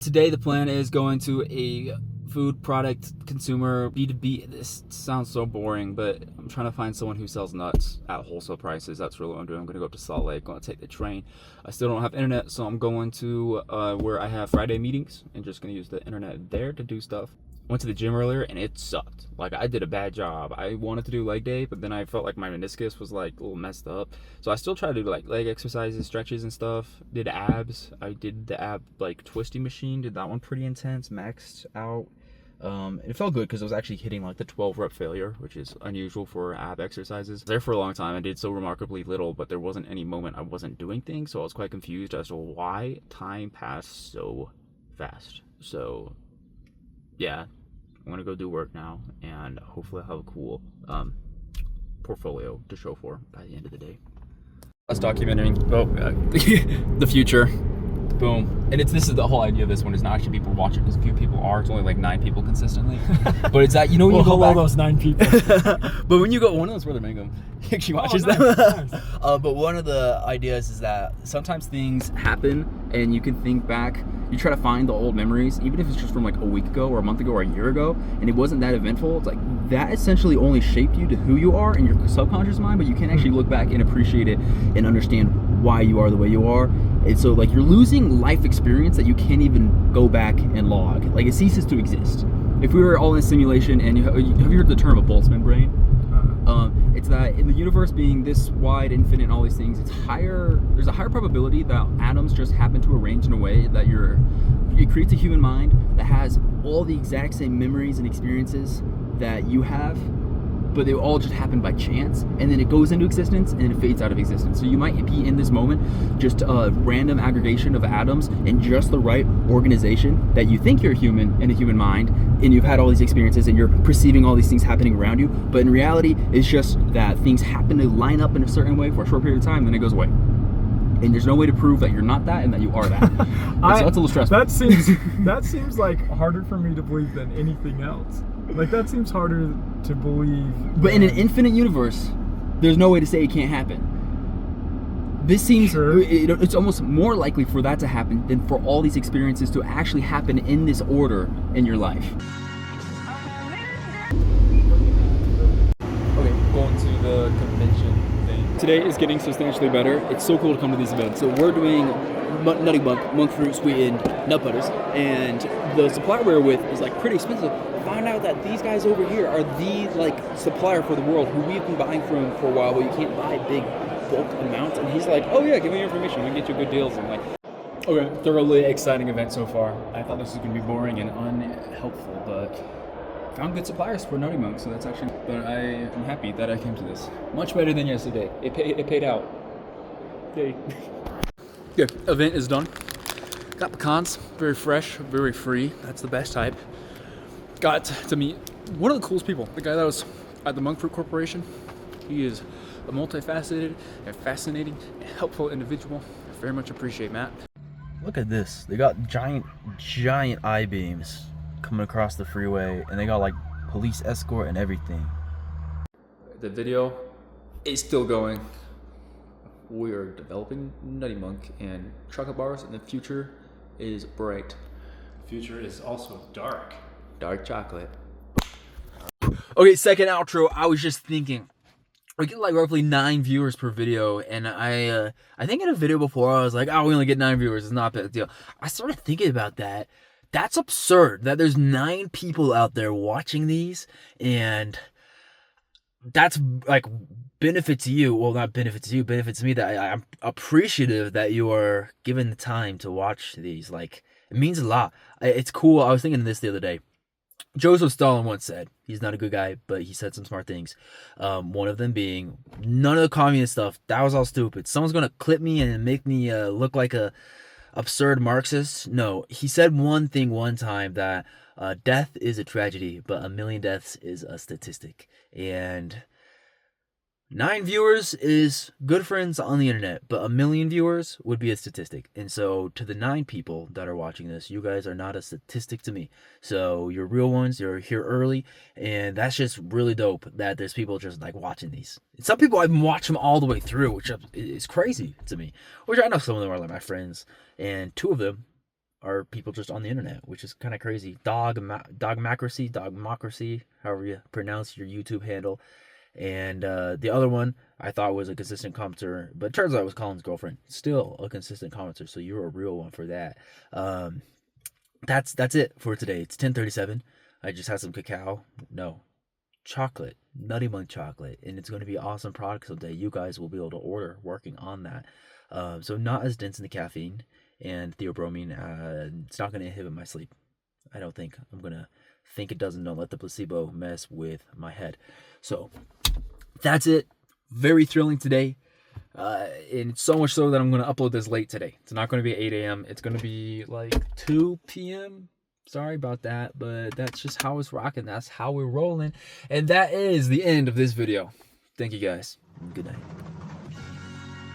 Today the plan is going to a food product consumer B2B. This sounds so boring, but I'm trying to find someone who sells nuts at wholesale prices. That's really what I'm doing. I'm going to go up to Salt Lake, going to take the train. I still don't have internet, so I'm going to where I have Friday meetings and just going to use the internet there to do stuff. Went to the gym earlier and it sucked. Like, I did a bad job. I wanted to do leg day, but then I felt like my meniscus was like a little messed up. So I still try to do like leg exercises, stretches and stuff. Did abs. I did the ab like twisty machine. Did that one pretty intense. Maxed out. It felt good because I was actually hitting like the 12 rep failure, which is unusual for ab exercises. There for a long time. I did so remarkably little, but there wasn't any moment I wasn't doing things. So I was quite confused as to why time passed so fast. So yeah, I'm gonna go do work now, and hopefully I'll have a cool portfolio to show for by the end of the day. Us documenting the future. Boom. And this is the whole idea of this one, is not actually people watching, because a few people are. It's only like 9 people consistently. But it's that, you know, when you go back, those 9 people. but when you go, one of them's Brother Mangum. He actually watches them. Nice. But one of the ideas is that sometimes things happen and you can think back, you try to find the old memories, even if it's just from like a week ago or a month ago or a year ago, and it wasn't that eventful. It's like that essentially only shaped you to who you are in your subconscious mind, but you can actually look back and appreciate it and understand why you are the way you are. And so like you're losing life experience that you can't even go back and log. Like it ceases to exist. If we were all in a simulation, and have you heard the term a Boltzmann brain? It's that in the universe being this wide, infinite, and all these things, there's a higher probability that atoms just happen to arrange in a way that it creates a human mind that has all the exact same memories and experiences that you have, but they all just happen by chance, and then it goes into existence and then it fades out of existence. So you might be in this moment just a random aggregation of atoms in just the right organization that you think you're human in a human mind, and you've had all these experiences and you're perceiving all these things happening around you, but in reality it's just that things happen to line up in a certain way for a short period of time and then it goes away. And there's no way to prove that you're not that and that you are that. So that's a little stressful. That seems like harder for me to believe than anything else. Like that seems harder to believe. But in an infinite universe, there's no way to say it can't happen. This seems, sure. It's almost more likely for that to happen than for all these experiences to actually happen in this order in your life. Okay, going to the convention thing. Today is getting substantially better. It's so cool to come to these events. So we're doing nutty monk fruit sweetened nut butters, and the supplier we're with is like pretty expensive. Find out that these guys over here are the like supplier for the world who we've been buying from for a while, but you can't buy big bulk amounts. And he's like, oh yeah, give me your information, we can get you good deals. And like, okay, thoroughly exciting event so far. I thought this was gonna be boring and unhelpful, but found good suppliers for Nutty Monk, so that's actually, but I am happy that I came to this. Much better than yesterday. It paid out. Yay. Good, event is done. Got pecans, very fresh, very free. That's the best type. Got to meet one of the coolest people, the guy that was at the Monk Fruit Corporation. He is a multifaceted and fascinating and helpful individual. I very much appreciate Matt. Look at this. They got giant I-beams coming across the freeway, and they got like police escort and everything. The video is still going. We are developing Nutty Monk and chocolate bars, and the future is bright. The future is also dark. Dark chocolate. Okay, second outro. I was just thinking, we get like roughly 9 viewers per video, and I think in a video before I was like, oh, we only get 9 viewers, it's not a big deal. I started thinking about that. That's absurd that there's 9 people out there watching these, and that's like benefit to you. Well, not benefit to you, benefit to me, that I'm appreciative that you are given the time to watch these. Like, it means a lot. It's cool. I was thinking of this the other day. Joseph Stalin once said, he's not a good guy, but he said some smart things. One of them being, none of the communist stuff, that was all stupid. Someone's going to clip me and make me look like a absurd Marxist. No, he said one thing one time, that death is a tragedy, but a million deaths is a statistic. And 9 viewers is good friends on the internet, but 1 million viewers would be a statistic. And so to the 9 people that are watching this, you guys are not a statistic to me. So you're real ones, you're here early, and that's just really dope that there's people just like watching these. And some people I've watched them all the way through, which is crazy to me. Which I know some of them are like my friends, and 2 of them are people just on the internet, which is kind of crazy. Dogmocracy, however you pronounce your YouTube handle. And the other one I thought was a consistent commenter, but it turns out it was Colin's girlfriend. Still a consistent commenter, so you're a real one for that. That's it for today. It's 10:37. I just had some chocolate, Nutty Monk chocolate, and it's going to be an awesome product someday. You guys will be able to order working on that. So not as dense in the caffeine and theobromine. It's not going to inhibit my sleep. I don't think. I'm going to think it doesn't. Don't let the placebo mess with my head. So that's it. Very thrilling today. And so much so that I'm going to upload this late today. It's not going to be 8 a.m. It's going to be like 2 p.m. Sorry about that, but that's just how it's rocking. That's how we're rolling. And that is the end of this video. Thank you guys. Good night.